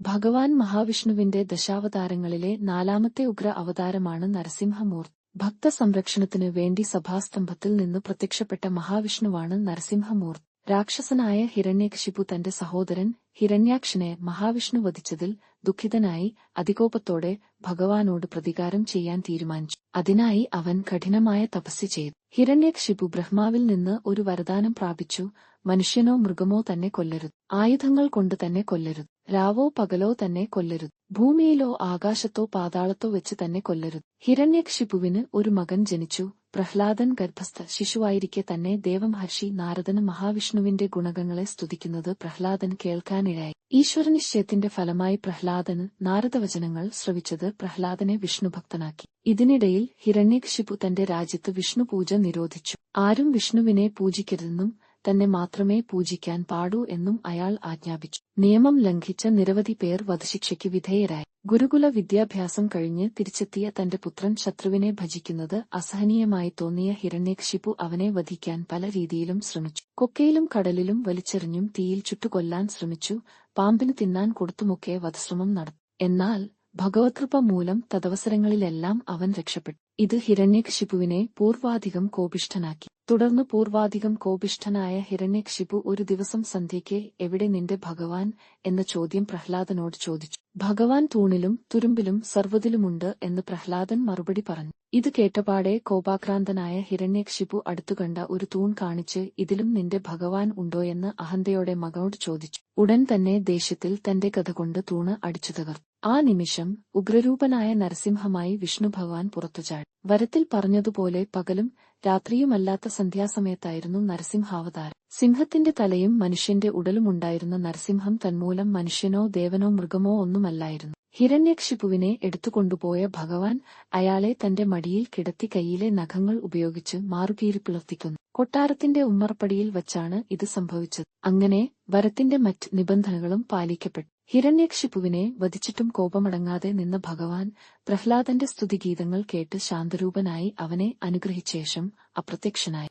ഭഗവാൻ മഹാവിഷ്ണുവിന്റെ ദശാവതാരങ്ങളിലെ 4ാമത്തെ ഉഗ്ര അവതാരമാണ് നരസിംഹമൂർത്തി. ഭക്തസംരക്ഷണത്തിനു വേണ്ടി സഭാസ്തംഭത്തിൽ നിന്ന് പ്രത്യക്ഷപ്പെട്ട മഹാവിഷ്ണുവാണ് നരസിംഹമൂർത്തി. രാക്ഷസനായ ഹിരണ്യകശിപു തന്റെ സഹോദരൻ ഹിരണ്യാക്ഷനെ മഹാവിഷ്ണു വധിച്ചതിൽ ദുഃഖിതനായി അതികോപത്തോടെ ഭഗവാനോട് പ്രതികാരം ചെയ്യാൻ തീരുമാനിച്ചു. അതിനായി അവൻ കഠിനമായ തപസ്യ ചെയ്തു. ഹിരണ്യകശിപു ബ്രഹ്മാവിൽ നിന്ന് ഒരു വരദാനം പ്രാപിച്ചു: മനുഷ്യനോ മൃഗമോ തന്നെ കൊല്ലരുത്, ആയുധങ്ങൾ കൊണ്ട് തന്നെ കൊല്ലരുത്, രാവോ പകലോ തന്നെ കൊല്ലരുത്, ഭൂമിയിലോ ആകാശത്തോ പാതാളത്തോ വെച്ച് തന്നെ കൊല്ലരുത്. ഹിരണ്യകശിപുവിന് ഒരു മകൻ ജനിച്ചു. പ്രഹ്ലാദൻ ഗർഭസ്ഥ ശിശുവായിരിക്കെ തന്നെ ദേവമഹർഷി നാരദന് മഹാവിഷ്ണുവിന്റെ ഗുണങ്ങളെ സ്തുതിക്കുന്നത് പ്രഹ്ലാദന് കേൾക്കാനിടയായി. ഈശ്വരനിശ്ചയത്തിന്റെ ഫലമായി പ്രഹ്ലാദന് നാരദവചനങ്ങൾ ശ്രവിച്ചത് പ്രഹ്ലാദനെ വിഷ്ണുഭക്തനാക്കി. ഇതിനിടയിൽ ഹിരണ്യകശിപു തന്റെ രാജ്യത്ത് വിഷ്ണുപൂജ നിരോധിച്ചു. ആരും വിഷ്ണുവിനെ പൂജിക്കരുതെന്നും തന്നെ മാത്രമേ പൂജിക്കാൻ പാടൂ എന്നും അയാൾ ആജ്ഞാപിച്ചു. നിയമം ലംഘിച്ച നിരവധി പേർ വധശിക്ഷയ്ക്ക് വിധേയരായി. ഗുരുകുല വിദ്യാഭ്യാസം കഴിഞ്ഞ് തിരിച്ചെത്തിയ തന്റെ പുത്രൻ ശത്രുവിനെ ഭജിക്കുന്നത് അസഹനീയമായി തോന്നിയ ഹിരണ്യകശിപു അവനെ വധിക്കാൻ പല രീതിയിലും ശ്രമിച്ചു. കൊക്കയിലും കടലിലും വലിച്ചെറിഞ്ഞും തീയിൽ ചുട്ടുകൊല്ലാൻ ശ്രമിച്ചു. പാമ്പിന് തിന്നാൻ കൊടുത്തുമൊക്കെ വധശ്രമം നടത്തി. എന്നാൽ ഭഗവത്കൃപ മൂലം തദവസരങ്ങളിലെല്ലാം അവൻ രക്ഷപ്പെട്ടു. ഇത് ഹിരണ്യകശിപുവിനെ പൂർവാധികം കോപിഷ്ഠനാക്കി. തുടർന്ന് പൂർവാധികം കോപിഷ്ഠനായ ഹിരണ്യകശിപു ഒരു ദിവസം സന്ധ്യയ്ക്ക് "എവിടെ നിന്റെ ഭഗവാൻ" എന്ന ചോദ്യം പ്രഹ്ലാദനോട് ചോദിച്ചു. "ഭഗവാൻ തൂണിലും തുരുമ്പിലും സർവ്വതിലുമുണ്ട്" എന്ന് പ്രഹ്ലാദൻ മറുപടി പറഞ്ഞു. ഇത് കേട്ടപാടെ കോപാക്രാന്തനായ ഹിരണ്യകശിപു അടുത്തുകണ്ട ഒരു തൂൺ കാണിച്ച് "ഇതിലും നിന്റെ ഭഗവാൻ ഉണ്ടോയെന്ന് അഹന്തയോടെ മകനോട് ചോദിച്ചു. ഉടൻ തന്നെ ദേഷ്യത്തിൽ തന്റെ ഗദ കൊണ്ട് തൂണ് അടിച്ചു തകർത്തു. ആ നിമിഷം ഉഗ്രരൂപനായ നരസിംഹമായി വിഷ്ണു ഭഗവാൻ പുറത്തുചാടി. വരത്തിൽ പറഞ്ഞതുപോലെ പകലും രാത്രിയുമല്ലാത്ത സന്ധ്യാസമയത്തായിരുന്നു നരസിംഹാവതാരം. സിംഹത്തിന്റെ തലയും മനുഷ്യന്റെ ഉടലുമുണ്ടായിരുന്ന നരസിംഹം തന്മൂലം മനുഷ്യനോ ദേവനോ മൃഗമോ ഒന്നുമല്ലായിരുന്നു. ഹിരണ്യകശിപുവിനെ എടുത്തുകൊണ്ടുപോയ ഭഗവാൻ അയാളെ തന്റെ മടിയിൽ കിടത്തി കൈയിലെ നഖങ്ങൾ ഉപയോഗിച്ച് മാറുകീറി പിളർത്തിക്കുന്നു. കൊട്ടാരത്തിന്റെ ഉമ്മറപ്പടിയിൽ വച്ചാണ് ഇത് സംഭവിച്ചത്. അങ്ങനെ വരത്തിന്റെ മറ്റ് നിബന്ധനകളും പാലിക്കപ്പെട്ടു. ഹിരണ്യകശിപുവിനെ വധിച്ചിട്ടും കോപമടങ്ങാതെ നിന്ന ഭഗവാൻ പ്രഹ്ലാദന്റെ സ്തുതിഗീതങ്ങൾ കേട്ട് ശാന്തരൂപനായി അവനെ അനുഗ്രഹിച്ചശേഷം അപ്രത്യക്ഷനായി.